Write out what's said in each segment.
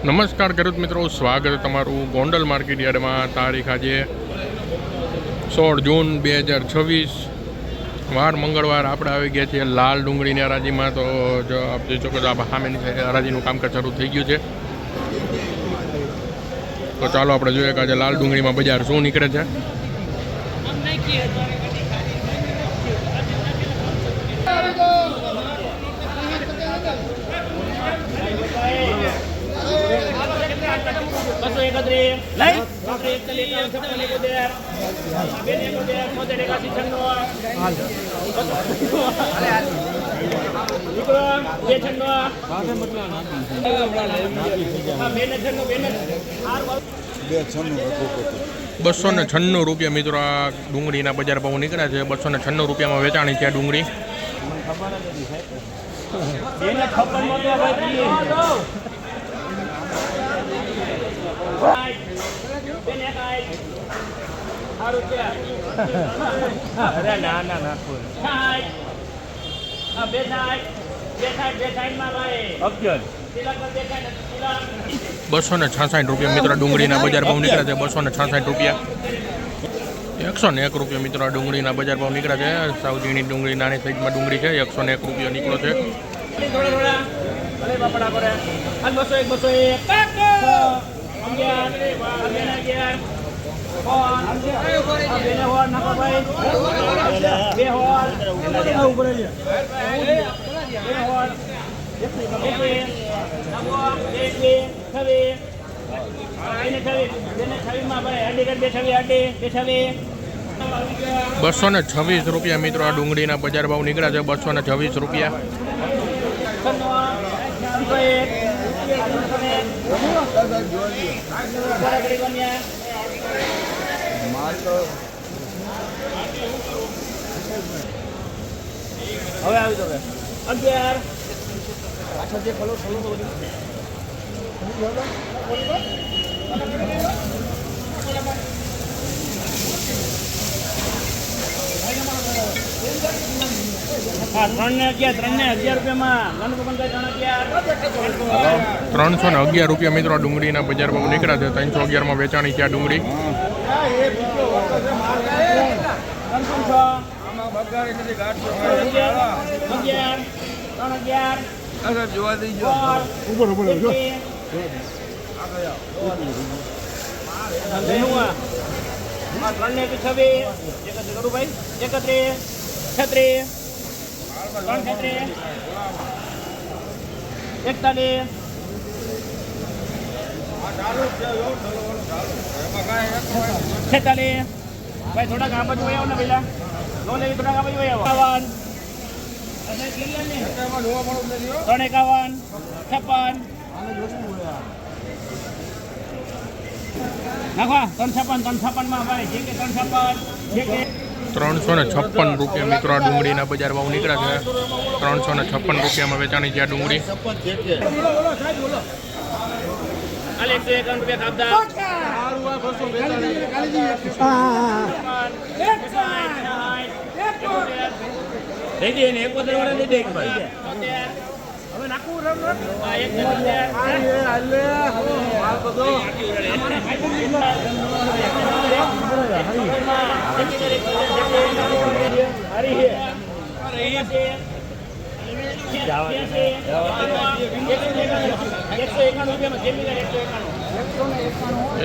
નમસ્કાર ખેડૂત મિત્રો, સ્વાગત તમારું ગોંડલ માર્કેટ યાર્ડમાં. તારીખ આજે 16 જૂન 2026 વાર મંગળવાર. આપણે આવી ગયા છીએ લાલ ડુંગળીની હરાજીમાં. તો જો આપ જોઈ શકો છો, આ સામેની હરાજીનું કામકાજ શરૂ થઈ ગયું છે. તો ચાલો આપણે જોઈએ કે આજે લાલ ડુંગળીમાં બજાર શું નીકળે છે. ₹296 મિત્રો આ ડુંગળીના બજાર ભાવ નીકળ્યા છે. 296 રૂપિયામાં વેચાણી છે આ ડુંગળી. ₹266 મિત્રો ડુંગળીના બજાર ભાવ નીકળ્યા છે. ₹266. ₹101 મિત્રો ડુંગળીના બજાર ભાવ નીકળ્યા છે. સાવ ઝીણી ડુંગળી, નાની સાઈઝમાં ડુંગળી છે. ₹101 નીકળો છે. ₹226 મિત્રો આ ડુંગળીના બજાર ભાવ નીકળ્યા છે. ₹226. હવે આવી તો 11 પાછળ જે ખલો 311 રૂપિયામાં ₹311 મિત્રો ડુંગળીના બજાર ભાવ નીકળ્યા છે. 311માં વેચાણી છે આ ડુંગળી. જોવા દઈજો ઉપર ભાઈ થોડા કામ બાજુ આવો ને પેલા લો લેવી, થોડા કામ બાજુ આવો. 351 56 નાખવા 356 માં ભાઈ જે કે 356 મિત્રો આ ડુંગળીના બજાર ભાવ નીકળ્યા છે. ₹356 વેચાણી છે આ ડુંગળી.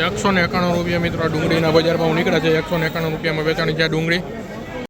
₹191 મિત્રો આ ડુંગળીના બજાર ભાવ નીકળ્યા છે. ₹191 વેચાણી છે આ ડુંગળી.